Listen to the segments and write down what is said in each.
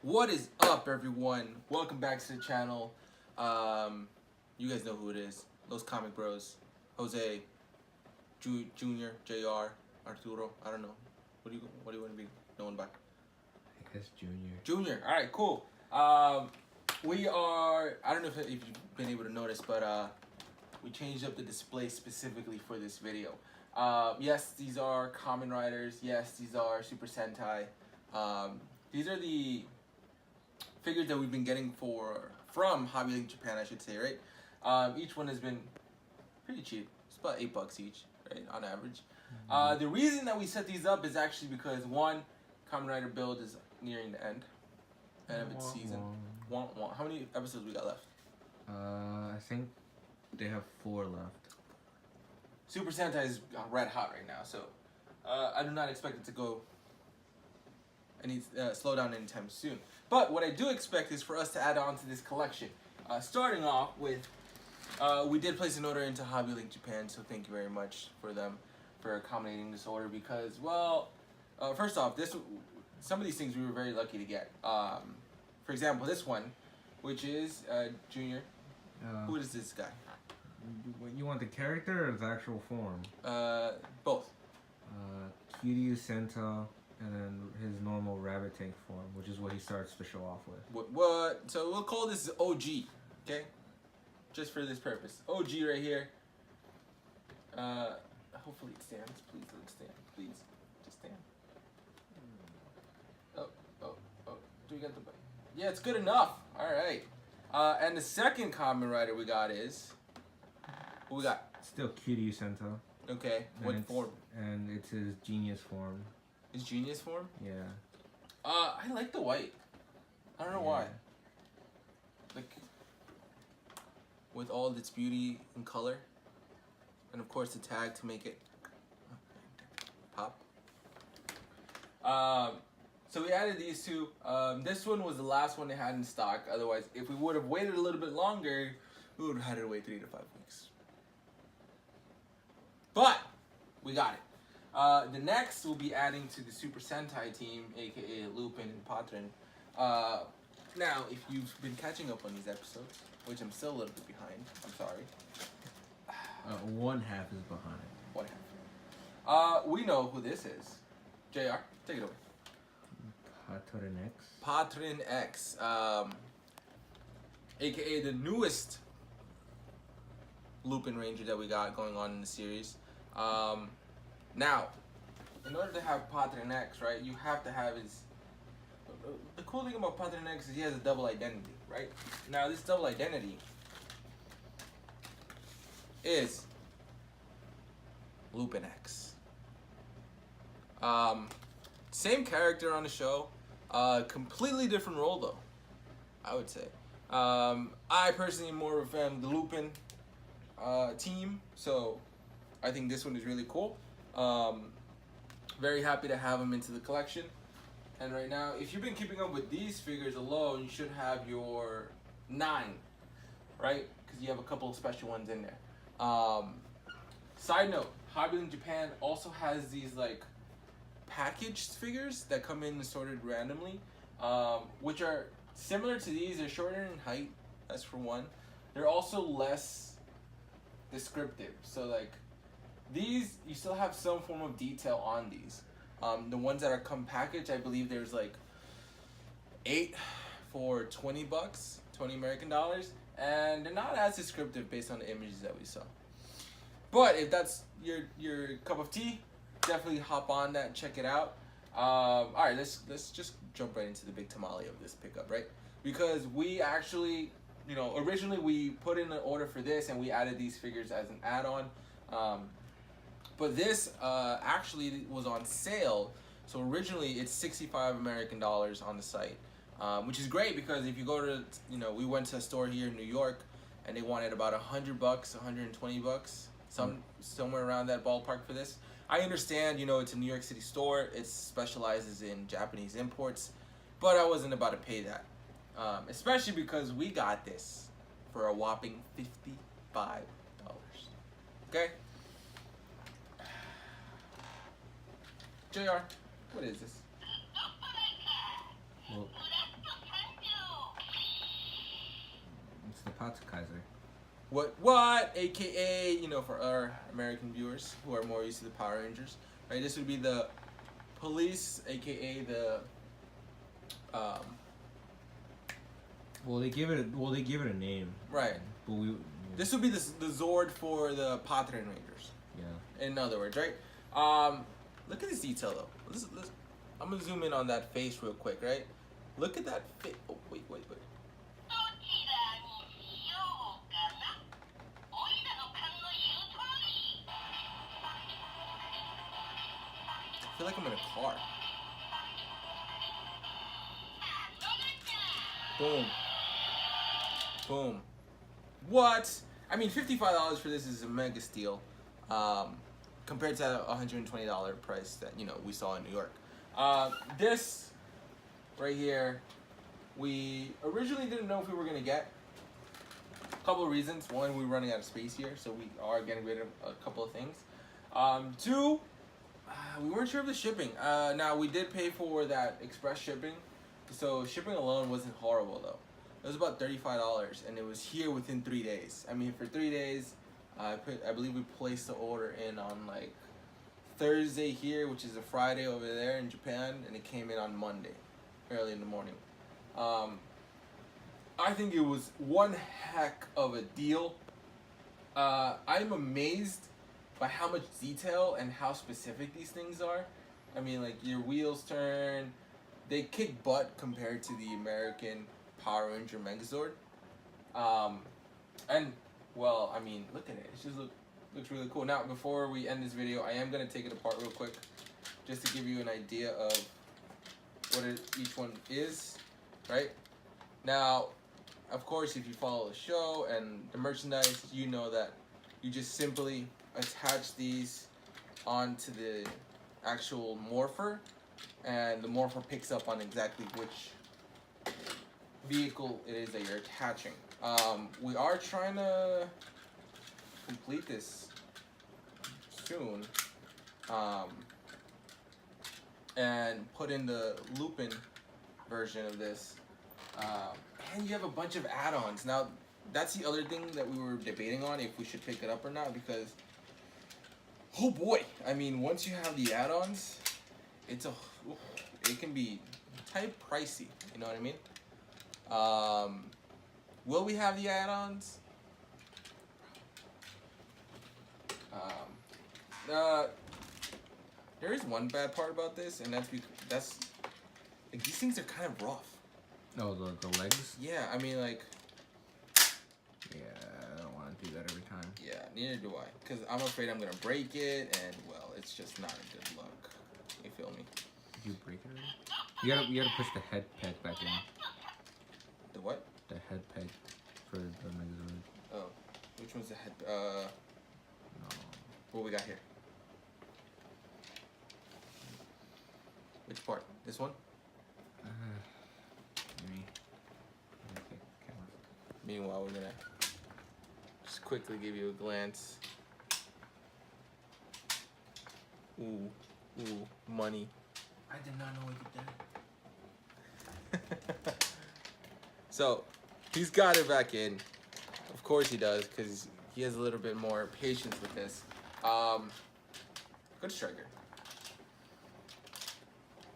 What is up, everyone? Welcome back to the channel. You guys know who it is. Those comic bros. Jose, Junior, JR, Arturo. I don't know. What do you want to be known by? I guess Junior. Junior. All right, cool. We are. I don't know if you've been able to notice, but we changed up the display specifically for this video. Yes, these are Kamen Riders. Yes, these are Super Sentai. These are the figures that we've been getting from Hobby Link Japan, I should say, right? Each one has been pretty cheap. It's about $8 each, right, on average. The reason that we set these up is actually because one, Kamen Rider build is nearing the end of its season. How many episodes we got left? I think they have 4 left. Super Sentai is red hot right now, so I do not expect it to go any slow down anytime soon. But what I do expect is for us to add on to this collection. Starting off with, we did place an order into Hobby Link Japan, so thank you very much for them for accommodating this order because, well, first off, some of these things we were very lucky to get. For example, this one, which is Junior. Who is this guy? You want the character or the actual form? Both. Kiryu Senta, and then his normal rabbit tank form, which is what he starts to show off with. What? So we'll call this OG, okay? Just for this purpose. OG right here. Hopefully it stands. Please let it stand. Please. Just stand. Oh. Do we got the... Yeah, it's good enough. Alright. And the second Kamen Rider we got is... What we got? Still Kiryu Senta. Okay. What form? And it's his genius form. His genius form? Yeah. I like the white. I don't know why. Like, with all its beauty and color. And of course the tag to make it pop. So we added these two. This one was the last one they had in stock. Otherwise, if we would have waited a little bit longer, we would have had to wait 3 to 5 weeks. But we got it. The next we'll be adding to the Super Sentai team, aka Lupin and Patroranger. Now, if you've been catching up on these episodes, which I'm still a little bit behind, I'm sorry. 1/2 is behind. 1/2. We know who this is. JR, take it away. Patroranger X, aka the newest Lupinranger that we got going on in the series. Now, in order to have Patroranger X, right, you have to have his... The cool thing about Patroranger X is he has a double identity, right? Now, this double identity is Lupin X. Same character on the show, completely different role though, I would say. I personally am more of a fan of the Lupin team, so I think this one is really cool. Very happy to have him into the collection. And right now, if you've been keeping up with these figures alone, you should have your 9, right? Because you have a couple of special ones in there. Side note, Hobby Link Japan also has these like packaged figures that come in sorted randomly, which are similar to these. They're shorter in height, that's for one. They're also less descriptive. So like these, you still have some form of detail on these. The ones that are come packaged, I believe there's like 8 for $20, 20 American dollars, and they're not as descriptive based on the images that we saw. But if that's your cup of tea, definitely hop on that and check it out. All right, let's just jump right into the big tamale of this pickup, right? Because we actually, originally we put in an order for this and we added these figures as an add-on. But this actually was on sale. So originally it's 65 American dollars on the site, which is great because if you go to, we went to a store here in New York and they wanted about $100, $120, somewhere around that ballpark for this. I understand, it's a New York City store. It specializes in Japanese imports, but I wasn't about to pay that, especially because we got this for a whopping $55. Okay. JR, what is this? Well, It's the Patroranger. What? AKA, you know, for our American viewers who are more used to the Power Rangers, right? This would be the police, AKA the. Well, they give it a name. Right. But we. This would be the Zord for the Patrorangers. Yeah. In other words, right? Look at this detail though. I'm gonna zoom in on that face real quick, right? Look at that face. Oh, wait. I feel like I'm in a car. Boom. Boom. What? I mean, $55 for this is a mega steal, compared to a $120 price that, you know, we saw in New York. This right here, we originally didn't know if we were gonna get. A couple of reasons. One, we're running out of space here, so we are getting rid of a couple of things. Two, we weren't sure of the shipping. Now we did pay for that express shipping, so shipping alone wasn't horrible though. It was about $35, and it was here within 3 days. I mean, for 3 days, I believe we placed the order in on like Thursday here, which is a Friday over there in Japan, and it came in on Monday, early in the morning. I think it was one heck of a deal. I'm amazed by how much detail and how specific these things are. I mean, like, your wheels turn, they kick butt compared to the American Power Ranger Megazord. And, well, I mean, look at it. It just looks really cool. Now, before we end this video, I am going to take it apart real quick, just to give you an idea of what each one is, right? Now, of course, if you follow the show and the merchandise, you know that you just simply attach these onto the actual morpher, and the morpher picks up on exactly which vehicle it is that you're attaching. We are trying to complete this soon, and put in the Lupin version of this. And you have a bunch of add-ons. Now, that's the other thing that we were debating on, if we should pick it up or not, because, oh boy, I mean, once you have the add-ons, it can be type pricey, you know what I mean? Will we have the add-ons? There is one bad part about this, and that's like, these things are kind of rough. Oh, the legs? Yeah, I mean, like... Yeah, I don't want to do that every time. Yeah, neither do I. Because I'm afraid I'm going to break it, and, well, it's just not a good look. You feel me? Did you break it already? You gotta push the head peg back in. The what? The head peg for the Megazord. Oh, which one's the head? No. What we got here? Which part? This one? Maybe. Meanwhile, we're gonna just quickly give you a glance. Ooh, money. I did not know what you did. So, he's got it back in. Of course he does, because he has a little bit more patience with this. Good striker.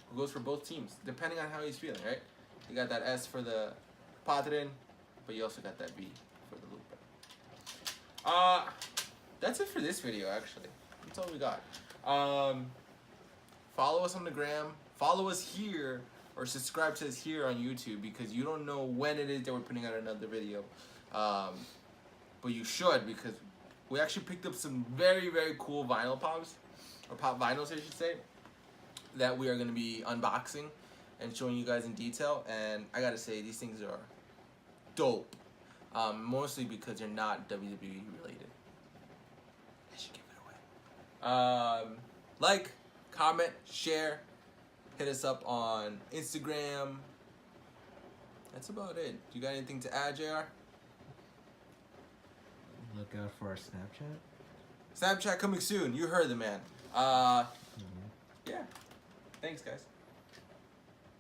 Who goes for both teams, depending on how he's feeling, right? You got that S for the Patrin, but you also got that V for the Lupin. That's it for this video, actually. That's all we got. Follow us on the gram. Follow us here, or subscribe to us here on YouTube, because you don't know when it is that we're putting out another video. But you should, because we actually picked up some very, very cool vinyl pops, or pop vinyls, I should say, that we are going to be unboxing and showing you guys in detail. And I gotta say, these things are dope. Mostly because they're not WWE related. I should give it away. Like, comment, share, hit us up on Instagram. That's about it. Do you got anything to add, JR? Look out for our Snapchat. Snapchat coming soon. You heard the man. Yeah. Thanks, guys.